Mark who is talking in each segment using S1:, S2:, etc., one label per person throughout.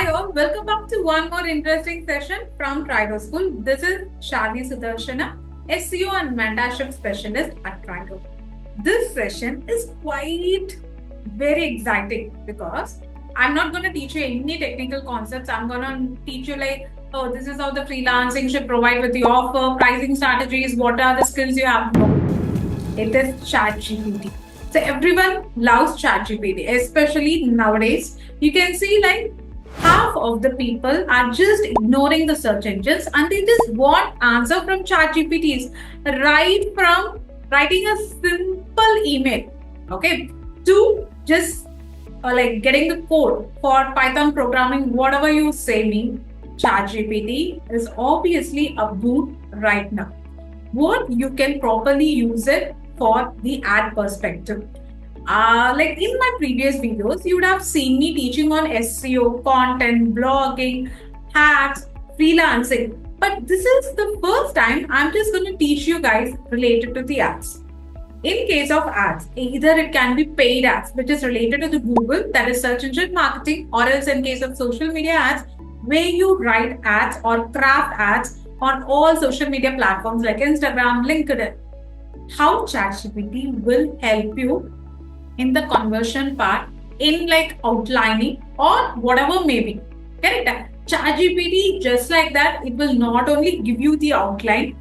S1: Hi all, welcome back to one more interesting session from Trido School. This is Shali Sudarshana, SEO and mentorship specialist at Trido. This session is quite very exciting because I'm not going to teach you any technical concepts. I'm going to teach you oh, this is how the freelancing should provide with the offer, pricing strategies, what are the skills you have to know. It is ChatGPT. So everyone loves ChatGPT, especially nowadays. You can see half of the people are just ignoring the search engines and they just want answer from ChatGPTs right from writing a simple email, okay, to just getting the code for Python programming, whatever you say me. ChatGPT is obviously a boon right now. What you can properly use it for the ad perspective. Like in my previous videos, you would have seen me teaching on SEO, content, blogging, hacks, freelancing. But this is the first time I'm just going to teach you guys related to the ads. In case of ads, either it can be paid ads, which is related to the Google, that is search engine marketing, or else in case of social media ads, where you write ads or craft ads on all social media platforms like Instagram, LinkedIn. How ChatGPT will help you in the conversion part in outlining or whatever may be. Correct? ChatGPT, just like that, it will not only give you the outline,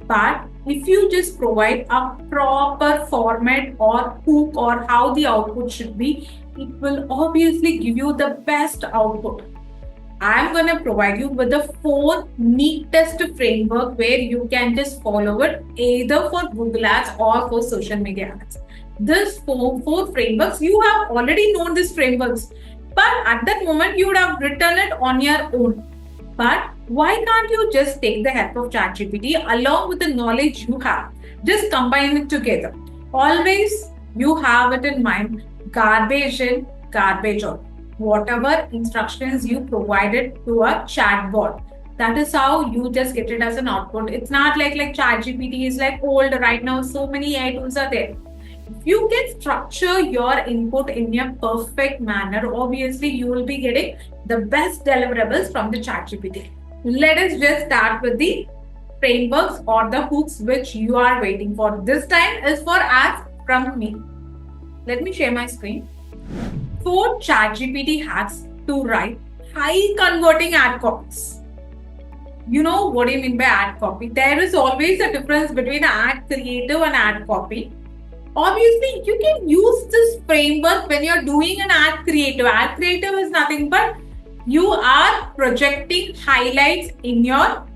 S1: but if you just provide a proper format or hook or how the output should be, it will obviously give you the best output. I'm going to provide you with the 4 neatest framework where you can just follow it either for Google Ads or for social media ads. This four frameworks, you have already known these frameworks, but at that moment you would have written it on your own. But why can't you just take the help of ChatGPT along with the knowledge you have? Just combine it together. Always you have it in mind, garbage in, garbage out. Whatever instructions you provided to a chatbot, that is how you just get it as an output. It's not like ChatGPT is old right now. So many AI tools are there. If you can structure your input in a perfect manner, obviously you will be getting the best deliverables from the ChatGPT. Let us just start with the frameworks or the hooks which you are waiting for. This time is for ads from me. Let me share my screen. 4 ChatGPT hacks to write high converting ad copies. You know what do you mean by ad copy? There is always a difference between ad creative and ad copy. Obviously, you can use this framework when you're doing an ad creative. Ad creative is nothing but you are projecting highlights in your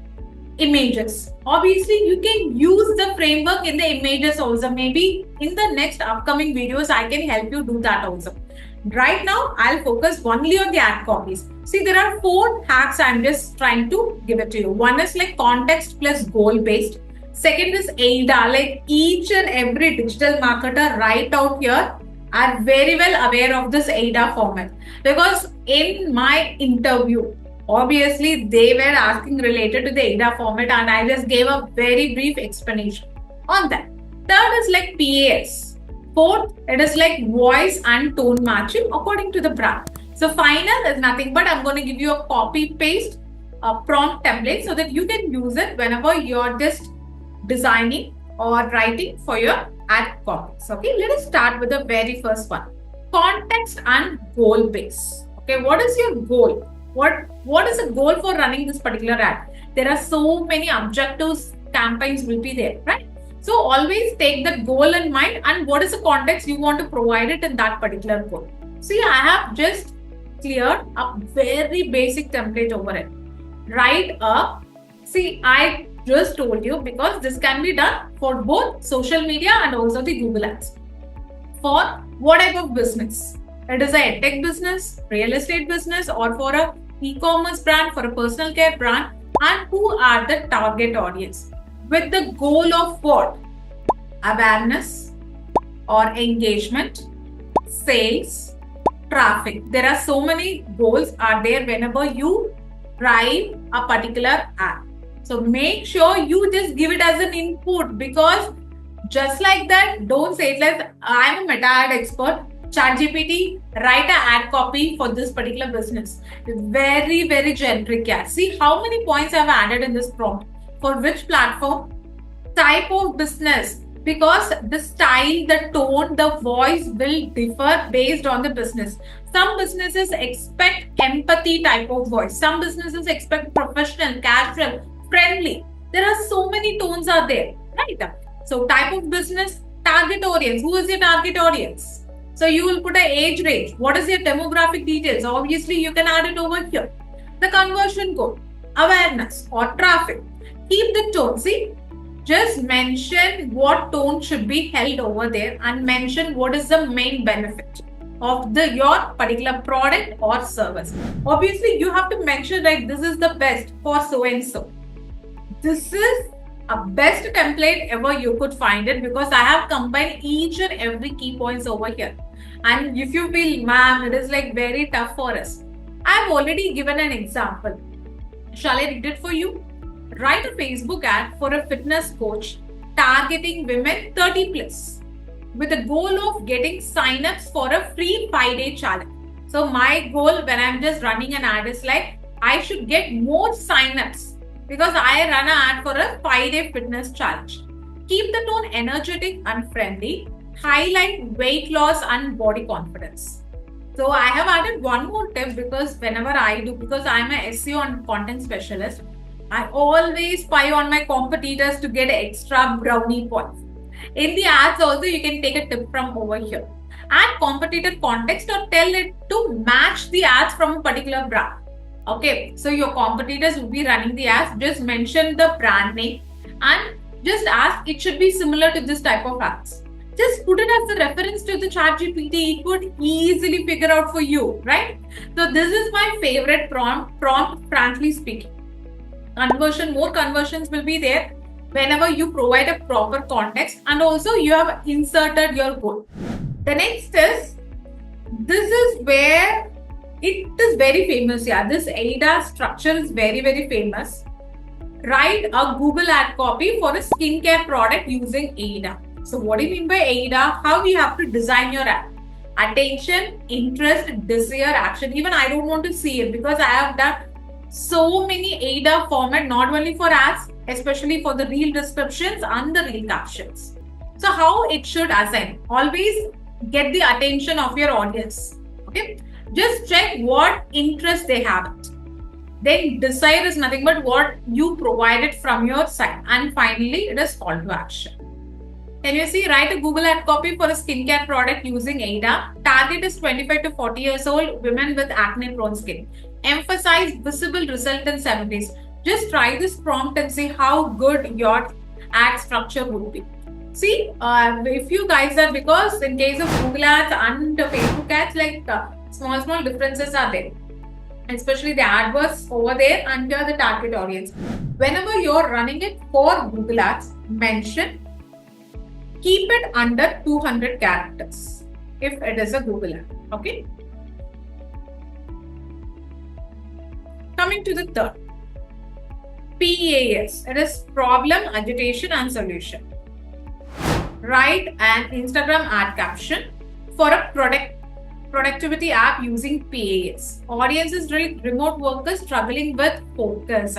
S1: images. Obviously, you can use the framework in the images also. Maybe in the next upcoming videos, I can help you do that also. Right now, I'll focus only on the ad copies. See, there are 4 hacks I'm just trying to give it to you. One is context plus goal based. Second is AIDA, each and every digital marketer right out here are very well aware of this AIDA format. Because in my interview, obviously they were asking related to the AIDA format and I just gave a very brief explanation on that. Third is PAS. Fourth, it is voice and tone matching according to the brand. So final is nothing but I'm going to give you a copy paste prompt template so that you can use it whenever you're just designing or writing for your ad copies. Okay, let us start with the very first one. Context and goal base. Okay, what is your goal? What is the goal for running this particular ad? There are so many objectives, campaigns will be there, right? So always take that goal in mind and what is the context you want to provide it in that particular goal. See, I have just cleared a very basic template over it. I just told you because this can be done for both social media and also the Google Ads. For what type of business? It is a tech business, real estate business, or for a e-commerce brand, for a personal care brand, and who are the target audience? With the goal of what? Awareness or engagement, sales, traffic. There are so many goals are there whenever you write a particular ad. So make sure you just give it as an input because just like that, don't say it like I'm a meta ad expert. ChatGPT, write an ad copy for this particular business. Very, very generic. Yeah. See how many points I've added in this prompt. For which platform? Type of business, because the style, the tone, the voice will differ based on the business. Some businesses expect empathy type of voice. Some businesses expect professional, casual, friendly. There are so many tones are there, right? So type of business, target audience. Who is your target audience? So you will put an age range. What is your demographic details? Obviously, you can add it over here. The conversion code, awareness or traffic. Keep the tone. See, just mention what tone should be held over there and mention what is the main benefit of your particular product or service. Obviously, you have to mention like this is the best for so and so. This is a best template ever you could find it, because I have combined each and every key points over here. And if you feel, ma'am, it is like very tough for us, I have already given an example. Shall I read it for you? Write a Facebook ad for a fitness coach targeting women 30 plus with the goal of getting signups for a free 5-day challenge. So my goal when I'm just running an ad is like I should get more signups because I run an ad for a 5-day fitness challenge. Keep the tone energetic and friendly. Highlight weight loss and body confidence. So I have added one more tip, because whenever I do, because I'm a SEO and content specialist, I always spy on my competitors to get extra brownie points. In the ads also, you can take a tip from over here. Add competitor context or tell it to match the ads from a particular brand. Okay, so your competitors will be running the ads. Just mention the brand name and just ask it should be similar to this type of ads. Just put it as a reference to the ChatGPT. It would easily figure out for you, right? So this is my favorite prompt, frankly speaking. More conversions will be there whenever you provide a proper context, and also you have inserted your goal. The next is, this is where it is very famous. Yeah, this AIDA structure is very, very famous. Write a Google ad copy for a skincare product using AIDA. So what do you mean by AIDA? How you have to design your ad? Attention, interest, desire, action. Even I don't want to see it because I have done so many AIDA format, not only for ads, especially for the reel descriptions and the reel captions. So how it should assign? Always get the attention of your audience. Okay, just check what interest they have. Then desire is nothing but what you provided from your side. And finally, it is call to action. Can you see? Write a Google ad copy for a skincare product using AIDA. Target is 25 to 40 years old, women with acne-prone skin. Emphasize visible result in 7 days. Just try this prompt and see how good your ad structure would be. See, if you guys are, because in case of Google ads and Facebook ads, like small differences are there. Especially the AdWords over there under the target audience. Whenever you're running it for Google ads, mention keep it under 200 characters if it is a Google ad. Okay. Coming to the third, PAS. It is problem, agitation, and solution. Write an Instagram ad caption for a productivity app using PAS. Audience is remote workers struggling with focus.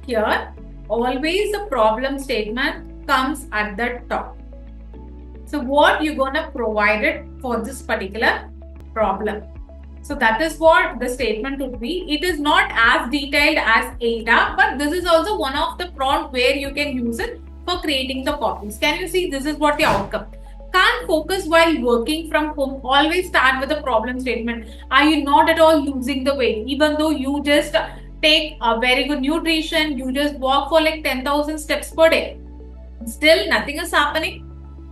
S1: Here, always the problem statement comes at the top. So what you're going to provide it for this particular problem. So that is what the statement would be. It is not as detailed as AIDA, but this is also one of the prompt where you can use it for creating the copies. Can you see? This is what the outcome. Can't focus while working from home. Always start with a problem statement. Are you not at all losing the weight? Even though you just take a very good nutrition, you just walk for like 10,000 steps per day. Still nothing is happening.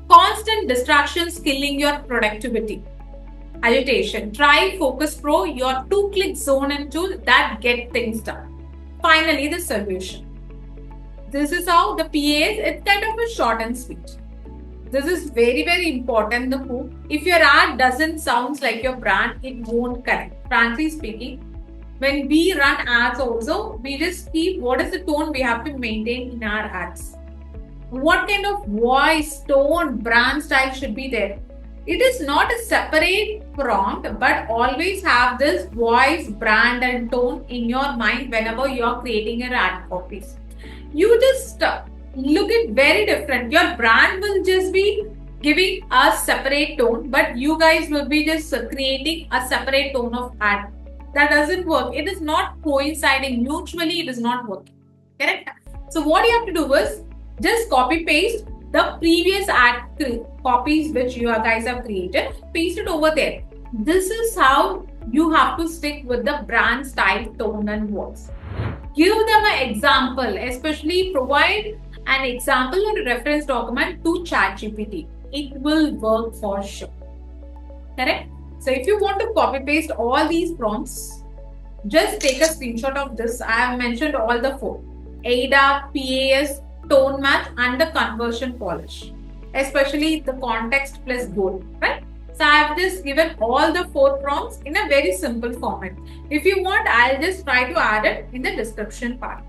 S1: Constant distractions killing your productivity. Agitation. Try Focus Pro, your 2-click zone and tool that get things done. Finally, the solution. This is how the PAs, it's kind of a short and sweet. This is very, very important. The hook. If your ad doesn't sound like your brand, it won't connect. Frankly speaking, when we run ads also, we just keep what is the tone we have to maintain in our ads. What kind of voice, tone, brand style should be there. It is not a separate prompt, but always have this voice, brand, and tone in your mind whenever you are creating your ad copies. You just look it very different. Your brand will just be giving a separate tone, but you guys will be just creating a separate tone of ad. That doesn't work. It is not coinciding. Mutually, it is not working. Correct? So what you have to do is just copy paste the previous ad copies which you guys have created, paste it over there. This is how you have to stick with the brand style, tone, and voice. Give them an example, especially provide an example or a reference document to ChatGPT. It will work for sure. Correct? So if you want to copy paste all these prompts, just take a screenshot of this. I have mentioned all the four: AIDA, PAS, tone match, and the conversion polish, especially the context plus goal, right? So I have just given all the four prompts in a very simple format. If you want, I'll just try to add it in the description part.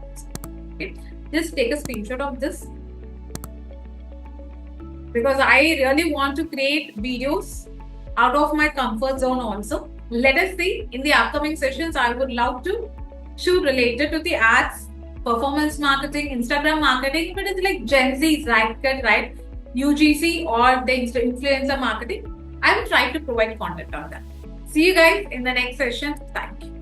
S1: Okay. Just take a screenshot of this, because I really want to create videos out of my comfort zone also. Let us see in the upcoming sessions. I would love to shoot related to the ads, performance marketing, Instagram marketing, but it's like Gen Z's, right? UGC or the influencer marketing. I will try to provide content on that. See you guys in the next session. Thank you.